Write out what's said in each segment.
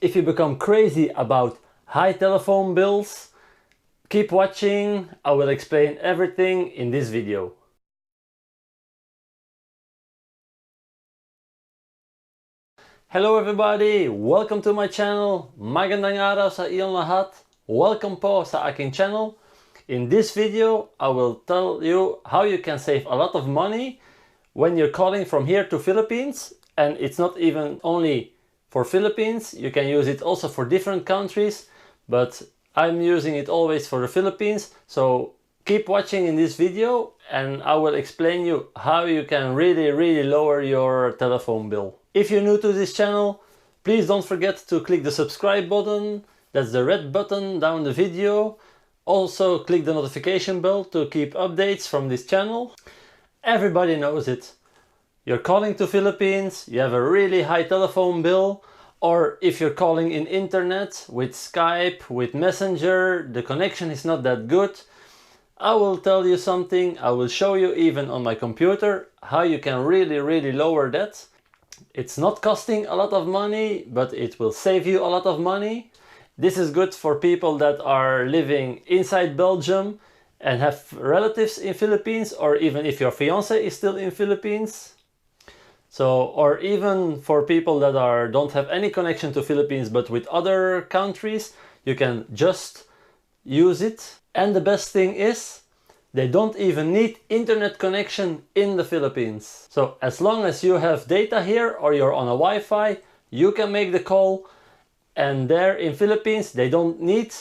If you become crazy about high telephone bills, keep watching. I will explain everything in this video. Hello everybody, welcome to my channel. Magandang araw sa iyong lahat. Welcome po sa aking channel. In this video, I will tell you how you can save a lot of money when you're calling from here to Philippines. And it's not even only for Philippines, you can use it also for different countries, but I'm using it always for the Philippines. So keep watching in this video and I will explain you how you can really lower your telephone bill. If you're new to this channel, please don't forget to click the subscribe button. That's the red button down the video. Also click the notification bell to keep updates from this channel. Everybody knows it. You're calling to Philippines, you have a really high telephone bill, or if you're calling in internet with Skype, with Messenger, the connection is not that good. I will tell you something, I will show you even on my computer how you can really lower that. It's not costing a lot of money, but it will save you a lot of money. This is good for people that are living inside Belgium and have relatives in Philippines, or even if your fiance is still in Philippines. So, or even for people that don't have any connection to Philippines but with other countries, you can just use it. And the best thing is, they don't even need internet connection in the Philippines. So as long as you have data here or you're on a Wi-Fi, you can make the call. And there in Philippines, they don't need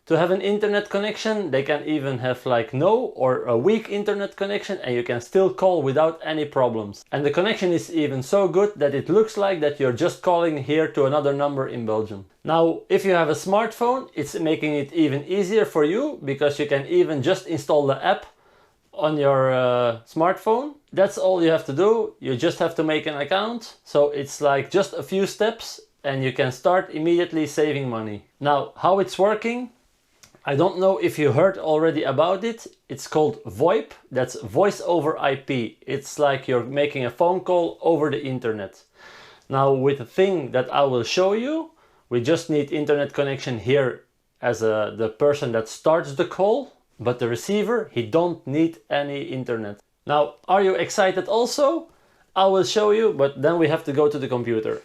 to have an internet connection. They can even have like no or a weak internet connection and you can still call without any problems. And the connection is even so good that it looks like that you're just calling here to another number in Belgium. Now, if you have a smartphone, it's making it even easier for you because you can even just install the app on your smartphone. That's all you have to do. You just have to make an account. So it's like just a few steps and you can start immediately saving money. Now, how it's working, I don't know if you heard already about it. It's called VoIP, that's voice over IP. It's like you're making a phone call over the internet. Now with the thing that I will show you, we just need internet connection here as the person that starts the call, but the receiver, he don't need any internet. Now, are you excited also? I will show you, but then we have to go to the computer.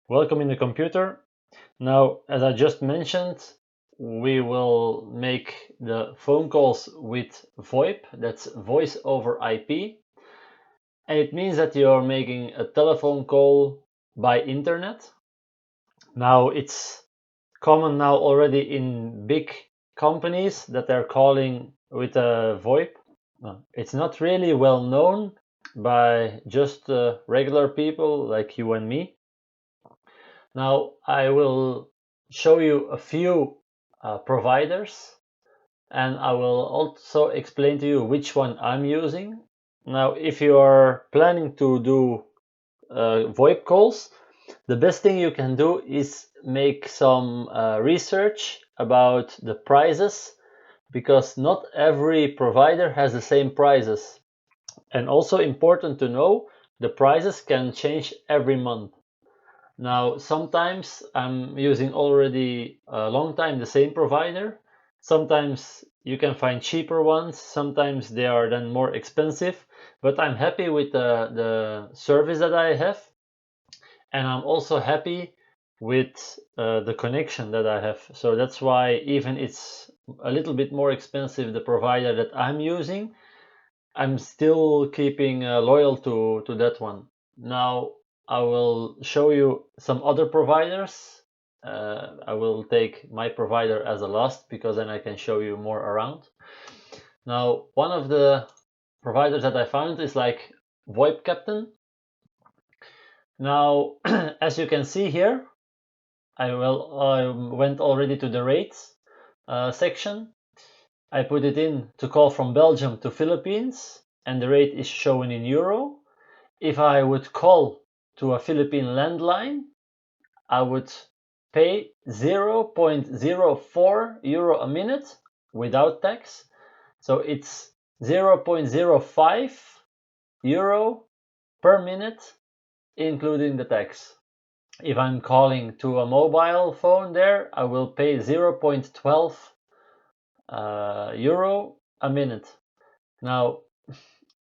Welcome in the computer. Now, as I just mentioned, we will make the phone calls with VoIP, that's voice over IP. And it means that you're making a telephone call by internet. Now, it's common now already in big companies that they're calling with a VoIP. It's not really well known by just regular people like you and me. Now I will show you a few providers and I will also explain to you which one I'm using. Now if you are planning to do VoIP calls, the best thing you can do is make some research about the prices, because not every provider has the same prices. And also important to know, the prices can change every month. Now, sometimes I'm using already a long time the same provider. Sometimes you can find cheaper ones. Sometimes they are then more expensive. But I'm happy with the service that I have. And I'm also happy with the connection that I have. So that's why even it's a little bit more expensive, the provider that I'm using, I'm still keeping loyal to that one. Now, I will show you some other providers. I will take my provider as a last because then I can show you more around. Now, one of the providers that I found is like VoIP Captain. Now, as you can see here, I went already to the rates section. I put it in to call from Belgium to Philippines, and the rate is shown in euro. If I would call to a Philippine landline, I would pay 0.04 euro a minute without tax. So it's 0.05 euro per minute including the tax. If I'm calling to a mobile phone there, I will pay 0.12 euro a minute. Now,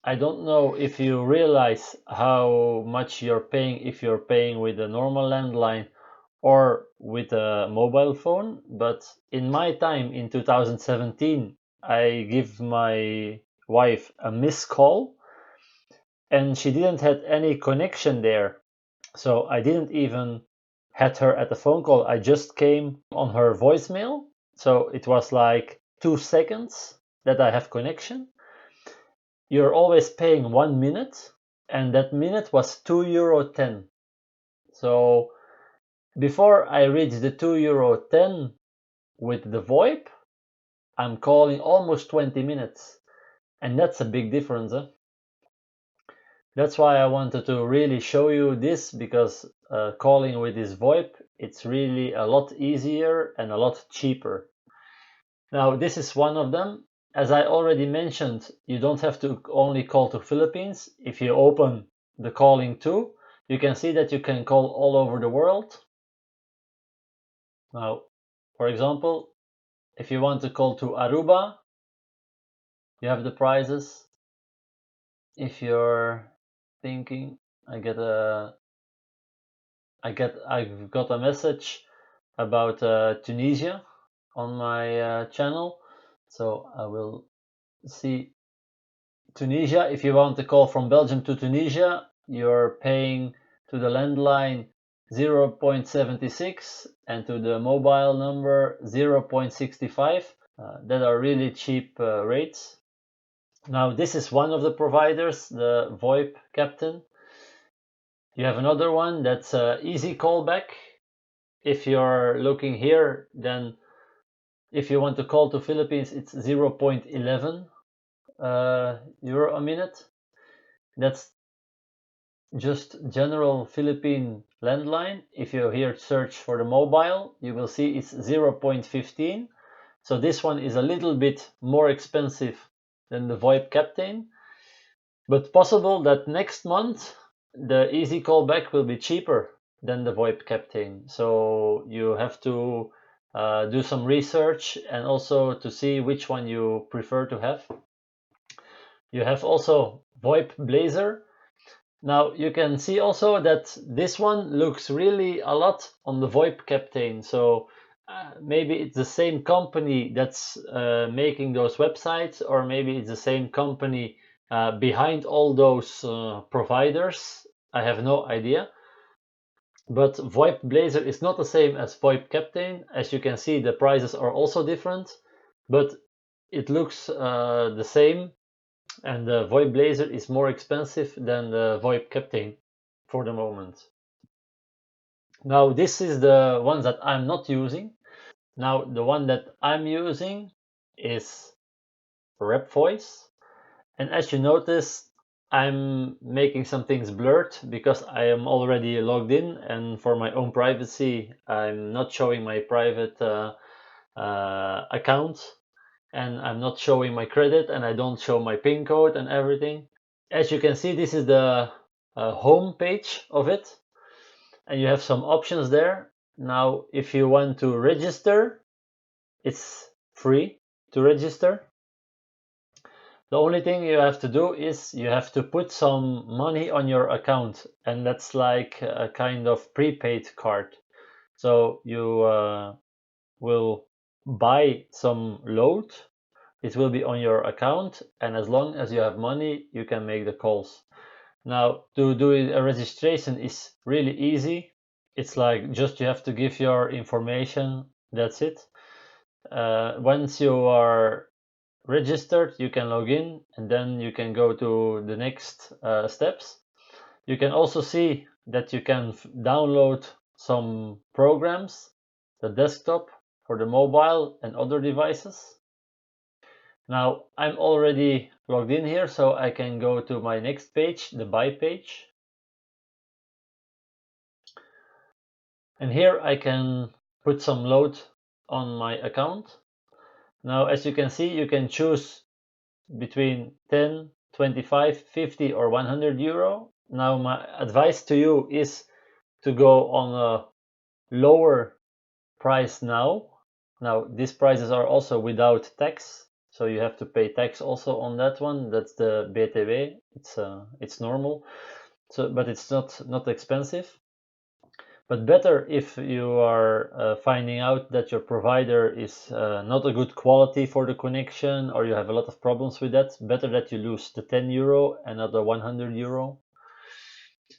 I don't know if you realize how much you're paying if you're paying with a normal landline or with a mobile phone, but in my time in 2017, I give my wife a missed call and she didn't have any connection there. So I didn't even had her at the phone call. I just came on her voicemail. So it was like 2 seconds that I have connection. You're always paying 1 minute, and that minute was €2.10. So before I reach the €2.10 with the VoIP, I'm calling almost 20 minutes. And that's a big difference. That's why I wanted to really show you this, because calling with this VoIP, it's really a lot easier and a lot cheaper. Now, this is one of them. As I already mentioned, you don't have to only call to Philippines. If you open the calling too, you can see that you can call all over the world. Now, for example, if you want to call to Aruba, you have the prices. If you're thinking, I've got a message about Tunisia on my channel, so I will see Tunisia. If you want to call from Belgium to Tunisia, you're paying to the landline 0.76 and to the mobile number 0.65. That are really cheap rates. Now, this is one of the providers, the VoIP Captain. You have another one that's easy callback. If you're looking here, then if you want to call to Philippines, it's 0.11 euro a minute. That's just general Philippine landline. If you here search for the mobile, you will see it's 0.15. So this one is a little bit more expensive than the VoIP Captain, but possible that next month the easy callback will be cheaper than the VoIP Captain. So you have to do some research and also to see which one you prefer to have. You have also VoIP Blazer. Now you can see also that this one looks really a lot on the VoIP Captain. So maybe it's the same company that's making those websites, or maybe it's the same company behind all those providers. I have no idea. But VoIP Blazer is not the same as VoIP Captain. As you can see, the prices are also different, but it looks the same. And the VoIP Blazer is more expensive than the VoIP Captain for the moment. Now, this is the ones that I'm not using. Now, the one that I'm using is Rep Voice. And as you notice, I'm making some things blurred because I am already logged in, and for my own privacy, I'm not showing my private account, and I'm not showing my credit, and I don't show my PIN code and everything. As you can see, this is the home page of it, and you have some options there. Now, if you want to register, it's free to register. The only thing you have to do is you have to put some money on your account, and that's like a kind of prepaid card. So you will buy some load, it will be on your account, and as long as you have money, you can make the calls. Now, to do a registration is really easy. It's like just you have to give your information, that's it. Once you are registered, you can log in, and then you can go to the next steps. You can also see that you can download some programs, the desktop, for the mobile and other devices. Now, I'm already logged in here, so I can go to my next page, the buy page. And here I can put some load on my account. Now, as you can see, you can choose between 10, 25, 50 or 100 euro. Now my advice to you is to go on a lower price now. Now these prices are also without tax, so you have to pay tax also on that one. That's the BTW. It's normal. So, but it's not expensive. But better if you are finding out that your provider is not a good quality for the connection, or you have a lot of problems with that. Better that you lose the 10 euro and not the 100 euro.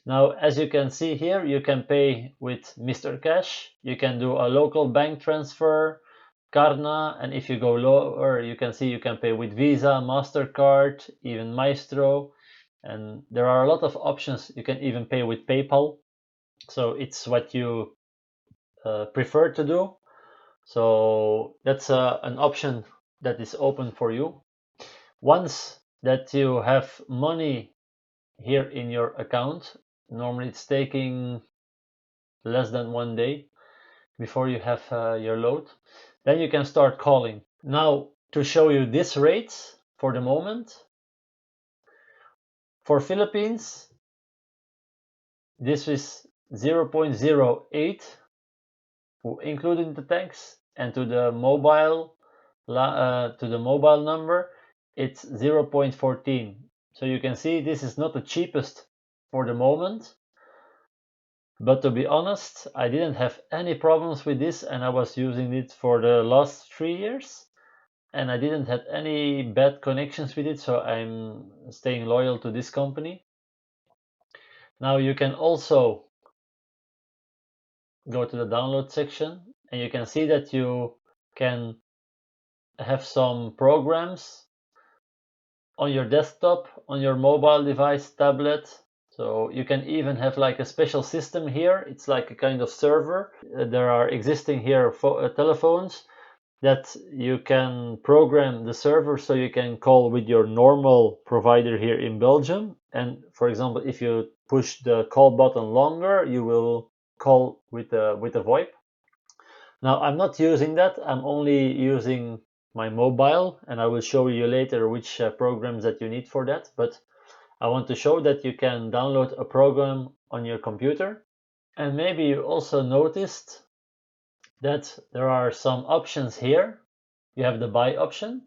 Now, as you can see here, you can pay with Mr. Cash. You can do a local bank transfer, Klarna, and if you go lower, you can see you can pay with Visa, MasterCard, even Maestro. And there are a lot of options. You can even pay with PayPal. So it's what you prefer to do. So that's an option that is open for you. Once that you have money here in your account, normally it's taking less than 1 day before you have your load, then you can start calling. Now, to show you this rates for the moment, for Philippines, this is 0.08 including the tax, and to the mobile number it's 0.14. So you can see this is not the cheapest for the moment, but to be honest, I didn't have any problems with this, and I was using it for the last 3 years, and I didn't have any bad connections with it, so I'm staying loyal to this company. Now you can also go to the download section, and you can see that you can have some programs on your desktop, on your mobile device, tablet. So you can even have like a special system here. It's like a kind of server. There are existing here telephones that you can program the server so you can call with your normal provider here in Belgium. And for example, if you push the call button longer, you will call with a VoIP. Now I'm not using that. I'm only using my mobile, and I will show you later which programs that you need for that. But I want to show that you can download a program on your computer. And maybe you also noticed that there are some options here. You have the buy option.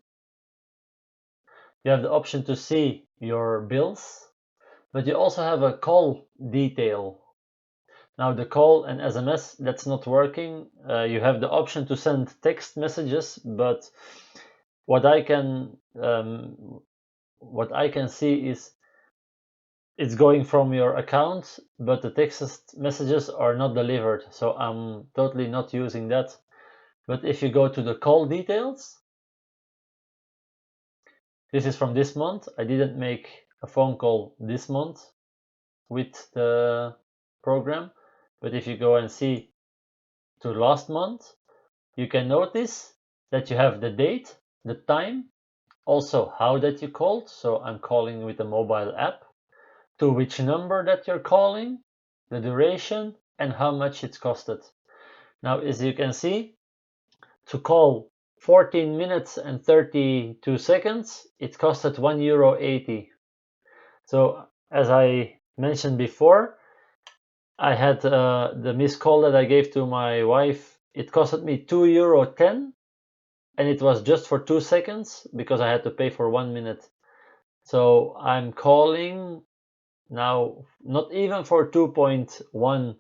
You have the option to see your bills, but you also have a call detail. Now the call and SMS, that's not working. You have the option to send text messages, but what I can see is it's going from your account, but the text messages are not delivered. So I'm totally not using that. But if you go to the call details, this is from this month. I didn't make a phone call this month with the program, but if you go and see to last month, you can notice that you have the date, the time, also how that you called. So I'm calling with a mobile app, to which number that you're calling, the duration, and how much it's costed. Now, as you can see, to call 14 minutes and 32 seconds, it costed €1.80. So as I mentioned before, I had the missed call that I gave to my wife. It costed me €2.10, and it was just for 2 seconds because I had to pay for 1 minute. So I'm calling now not even for 2.1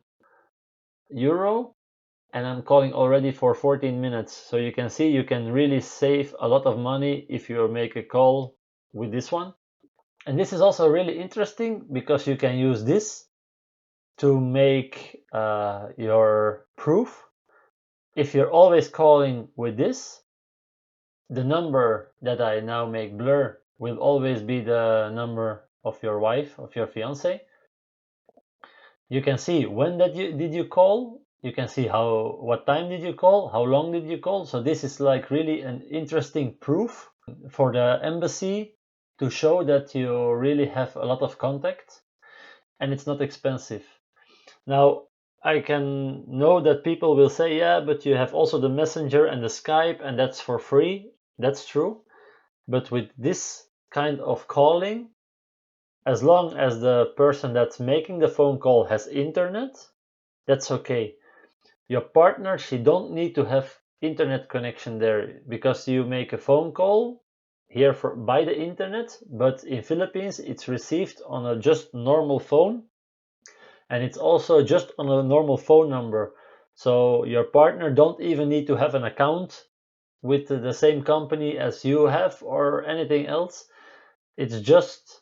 euro, and I'm calling already for 14 minutes. So you can see you can really save a lot of money if you make a call with this one. And this is also really interesting because you can use this to make your proof. If you're always calling with this, the number that I now make blur will always be the number of your wife, of your fiance. You can see when did you call. You can see what time did you call, how long did you call. So this is like really an interesting proof for the embassy to show that you really have a lot of contact, and it's not expensive. Now, I can know that people will say, yeah, but you have also the Messenger and the Skype, and that's for free. That's true. But with this kind of calling, As long as the person that's making the phone call has internet, that's okay. Your partner, she don't need to have internet connection there, because you make a phone call here by the internet, but in Philippines it's received on a just normal phone, and it's also just on a normal phone number. So your partner don't even need to have an account with the same company as you have or anything else. It's just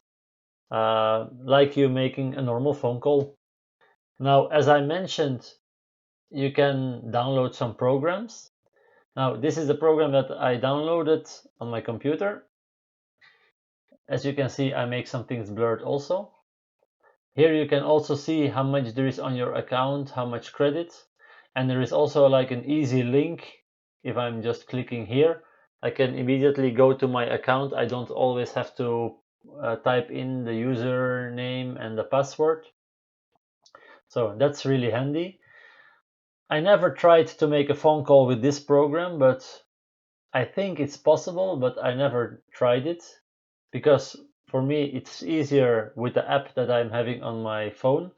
like you making a normal phone call. Now, as I mentioned, you can download some programs. Now, this is the program that I downloaded on my computer. As you can see, I make some things blurred also. Here you can also see how much there is on your account, how much credit. And there is also like an easy link. If I'm just clicking here, I can immediately go to my account. I don't always have to type in the username and the password. So that's really handy. I never tried to make a phone call with this program, but I think it's possible, but I never tried it, because for me it's easier with the app that I'm having on my phone.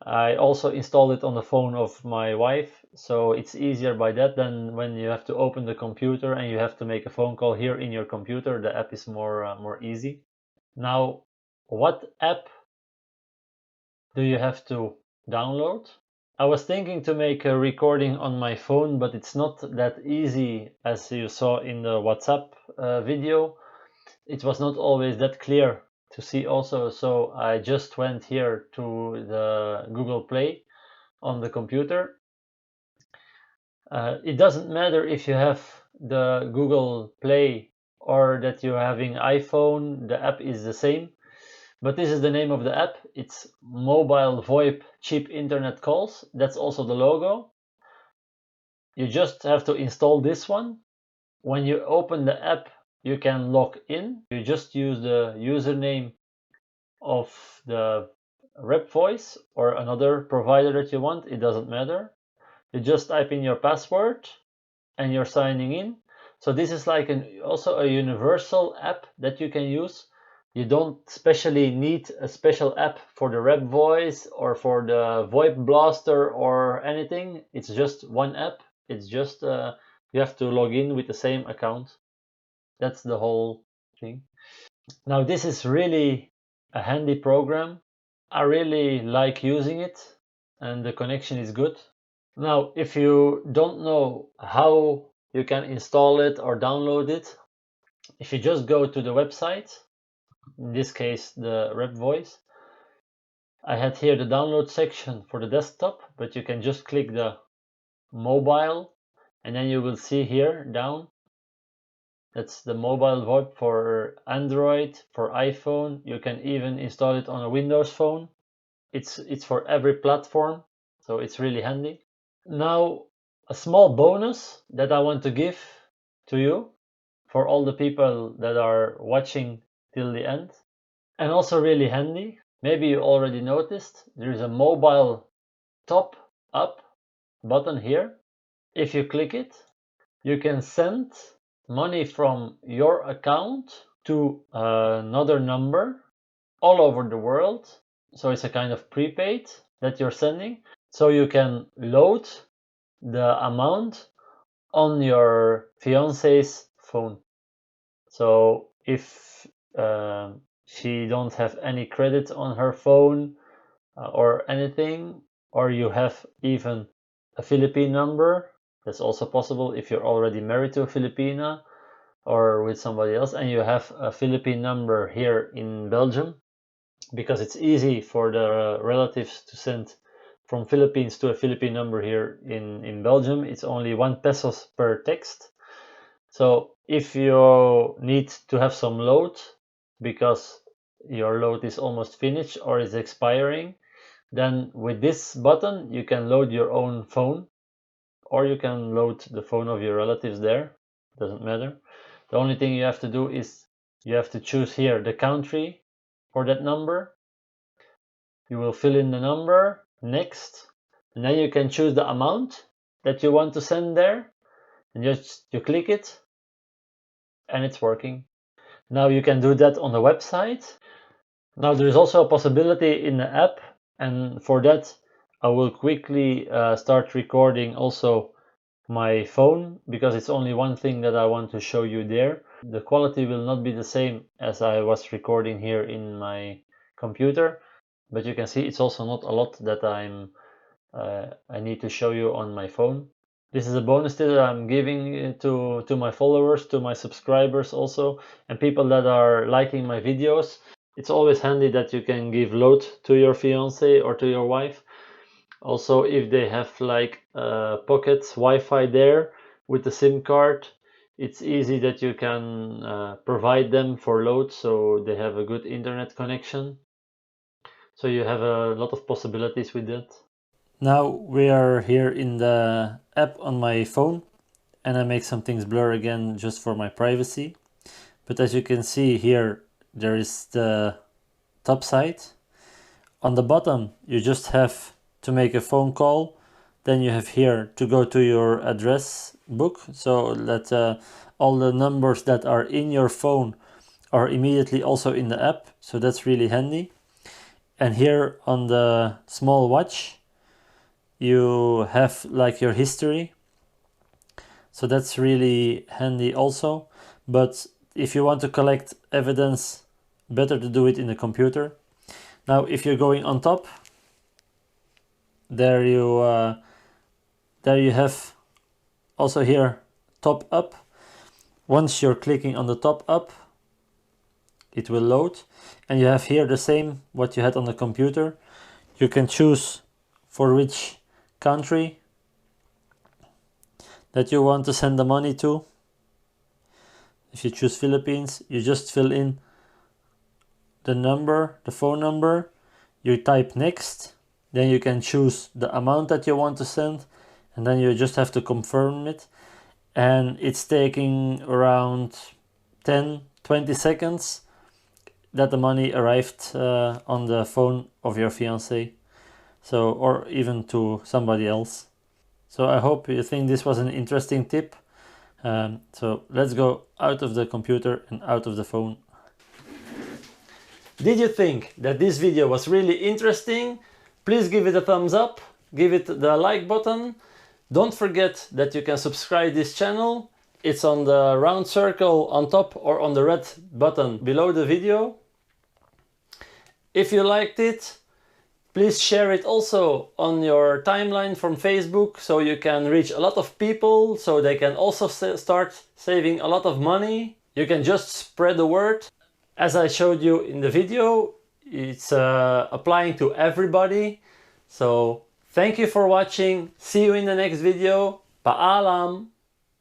I also installed it on the phone of my wife, so it's easier by that than when you have to open the computer and you have to make a phone call here in your computer. The app is more easy. Now, what app do you have to download? I was thinking to make a recording on my phone, but it's not that easy, as you saw in the WhatsApp video. It was not always that clear to see also, so I just went here to the Google Play on the computer. It doesn't matter if you have the Google Play or that you're having iPhone, the app is the same. But this is the name of the app. It's Mobile VoIP Cheap Internet Calls. That's also the logo. You just have to install this one. When you open the app, you can log in. You just use the username of the rep voice or another provider that you want. It doesn't matter. You just type in your password and you're signing in. So this is like also a universal app that you can use. You don't specially need a special app for the rep voice or for the VoIP blaster or anything. It's just one app. It's just you have to log in with the same account. That's the whole thing. Now this is really a handy program. I really like using it and the connection is good. Now, if you don't know how you can install it or download it, if you just go to the website, in this case the rep voice, I had here the download section for the desktop, but you can just click the mobile and then you will see here down, that's the mobile VoIP for Android, for iPhone. You can even install it on a Windows phone. It's for every platform, so it's really handy. Now, a small bonus that I want to give to you for all the people that are watching till the end, and also really handy. Maybe you already noticed there is a mobile top up button here. If you click it, you can send money from your account to another number all over the world. So it's a kind of prepaid that you're sending. So you can load the amount on your fiance's phone. So if she don't have any credit on her phone or anything, or you have even a Philippine number, that's also possible if you're already married to a Filipina or with somebody else and you have a Philippine number here in Belgium, because it's easy for the relatives to send from Philippines to a Philippine number here in Belgium. It's only 1 pesos per text. So if you need to have some load because your load is almost finished or is expiring, then with this button you can load your own phone, or you can load the phone of your relatives there. Doesn't matter. The only thing you have to do is you have to choose here the country for that number. You will fill in the number, next, and then you can choose the amount that you want to send there, and just you click it and it's working. Now you can do that on the website. Now there is also a possibility in the app, and for that I will quickly start recording also my phone, because it's only one thing that I want to show you there. The quality will not be the same as I was recording here in my computer, but you can see it's also not a lot that I need to show you on my phone. This is a bonus tip that I'm giving to my followers, to my subscribers also, and people that are liking my videos. It's always handy that you can give load to your fiance or to your wife. Also, if they have like pocket Wi-Fi there with the SIM card, it's easy that you can provide them for load, so they have a good internet connection. So you have a lot of possibilities with that. Now we are here in the app on my phone, and I make some things blur again just for my privacy. But as you can see here, there is the top side. On the bottom, you just have to make a phone call. Then you have here to go to your address book, so that all the numbers that are in your phone are immediately also in the app. So that's really handy. And here on the small watch, you have like your history. So that's really handy also. But if you want to collect evidence, better to do it in the computer. Now, if you're going on top, there you have also here top up. Once you're clicking on the top up, it will load, and you have here the same what you had on the computer. You can choose for which country that you want to send the money to. If you choose Philippines, you just fill in the number, the phone number, you type next, then you can choose the amount that you want to send, and then you just have to confirm it. And it's taking around 10-20 seconds that the money arrived on the phone of your fiance, so, or even to somebody else. So I hope you think this was an interesting tip. So let's go out of the computer and out of the phone. Did you think that this video was really interesting? Please give it a thumbs up, give it the like button. Don't forget that you can subscribe this channel. It's on the round circle on top or on the red button below the video. If you liked it, please share it also on your timeline from Facebook, so you can reach a lot of people, so they can also start saving a lot of money. You can just spread the word. As I showed you in the video, it's applying to everybody. So thank you for watching. See you in the next video. Paalam!